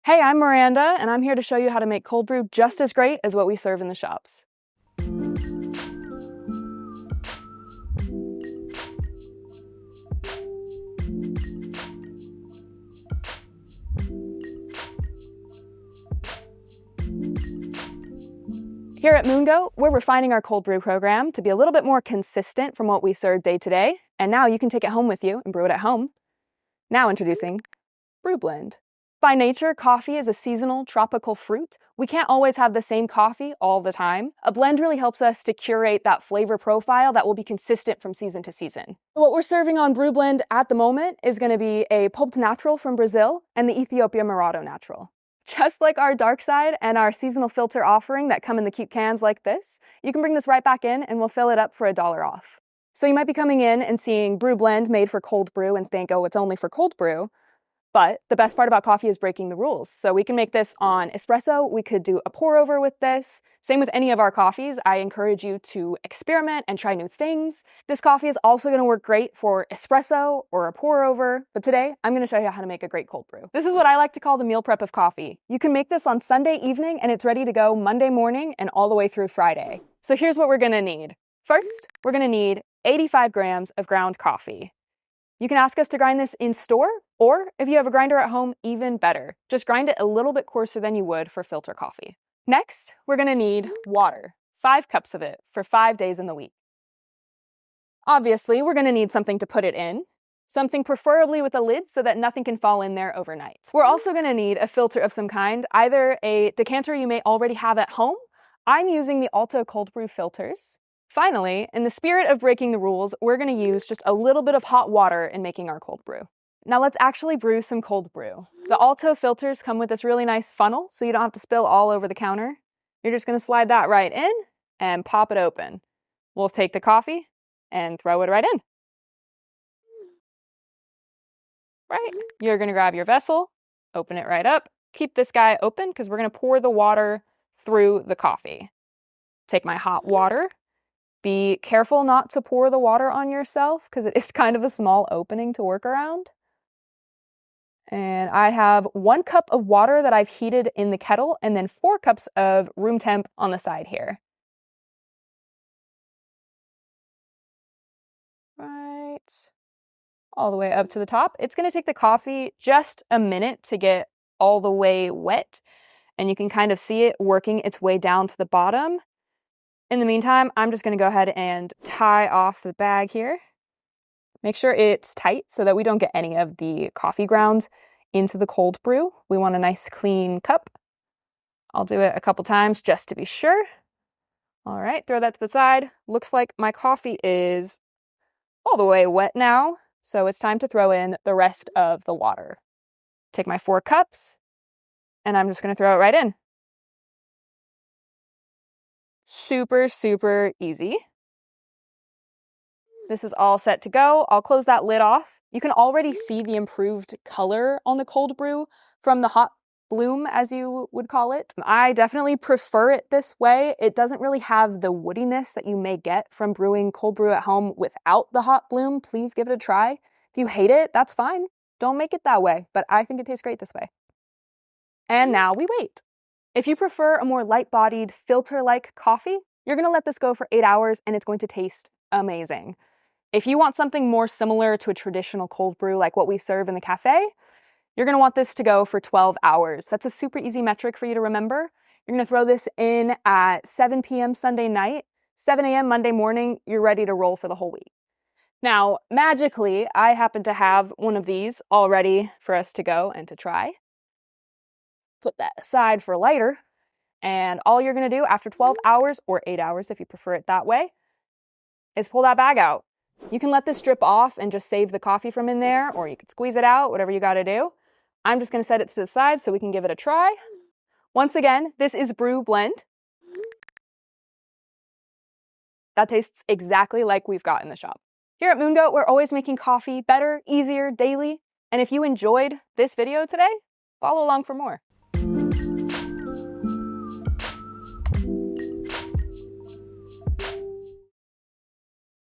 Hey, I'm Miranda, and I'm here to show you how to make cold brew just as great as what we serve in the shops. Here at Moongo, we're refining our cold brew program to be a little bit more consistent from what we serve day to day, and now you can take it home with you and brew it at home. Now introducing Brew Blend. By nature, coffee is a seasonal, tropical fruit. We can't always have the same coffee all the time. A blend really helps us to curate that flavor profile that will be consistent from season to season. What we're serving on Brew Blend at the moment is going to be a pulped natural from Brazil and the Ethiopia Murado natural. Just like our dark side and our seasonal filter offering that come in the cute cans like this, you can bring this right back in and we'll fill it up for $1 off. So you might be coming in and seeing Brew Blend made for cold brew and think, oh, it's only for cold brew. But the best part about coffee is breaking the rules. So we can make this on espresso. We could do a pour over with this. Same with any of our coffees. I encourage you to experiment and try new things. This coffee is also going to work great for espresso or a pour over. But today I'm going to show you how to make a great cold brew. This is what I like to call the meal prep of coffee. You can make this on Sunday evening and it's ready to go Monday morning and all the way through Friday. So here's what we're going to need. First, we're going to need 85 grams of ground coffee. You can ask us to grind this in store, or if you have a grinder at home, even better. Just grind it a little bit coarser than you would for filter coffee. Next, we're going to need water, 5 cups of it for 5 days in the week. Obviously, we're going to need something to put it in, something preferably with a lid so that nothing can fall in there overnight. We're also going to need a filter of some kind, either a decanter you may already have at home. I'm using the Alto Cold Brew filters. Finally, in the spirit of breaking the rules, we're going to use just a little bit of hot water in making our cold brew. Now let's actually brew some cold brew. The Alto filters come with this really nice funnel, so you don't have to spill all over the counter. You're just going to slide that right in and pop it open. We'll take the coffee and throw it right in. Right. You're going to grab your vessel, open it right up. Keep this guy open because we're going to pour the water through the coffee. Take my hot water. Be careful not to pour the water on yourself because it is kind of a small opening to work around. And I have 1 cup of water that I've heated in the kettle and then 4 cups of room temp on the side here. Right. All the way up to the top. It's going to take the coffee just a minute to get all the way wet. And you can kind of see it working its way down to the bottom. In the meantime, I'm just going to go ahead and tie off the bag here. Make sure it's tight so that we don't get any of the coffee grounds into the cold brew. We want a nice clean cup. I'll do it a couple times just to be sure. All right, throw that to the side. Looks like my coffee is all the way wet now, so it's time to throw in the rest of the water. Take my 4 cups, and I'm just going to throw it right in. Super, super easy. This is all set to go. I'll close that lid off. You can already see the improved color on the cold brew from the hot bloom, as you would call it. I definitely prefer it this way. It doesn't really have the woodiness that you may get from brewing cold brew at home without the hot bloom. Please give it a try. If you hate it, that's fine. Don't make it that way, but I think it tastes great this way. And now we wait. If you prefer a more light-bodied, filter-like coffee, you're going to let this go for 8 hours and it's going to taste amazing. If you want something more similar to a traditional cold brew like what we serve in the cafe, you're going to want this to go for 12 hours. That's a super easy metric for you to remember. You're going to throw this in at 7 p.m. Sunday night, 7 a.m. Monday morning, you're ready to roll for the whole week. Now, magically, I happen to have one of these all ready for us to go and to try. Put that aside for later, and all you're going to do after 12 hours, or 8 hours if you prefer it that way, is pull that bag out. You can let this drip off and just save the coffee from in there, or you could squeeze it out, whatever you got to do. I'm just going to set it to the side so we can give it a try. Once again, this is Brew Blend. That tastes exactly like we've got in the shop. Here at Moongo, we're always making coffee better, easier, daily. And if you enjoyed this video today, follow along for more.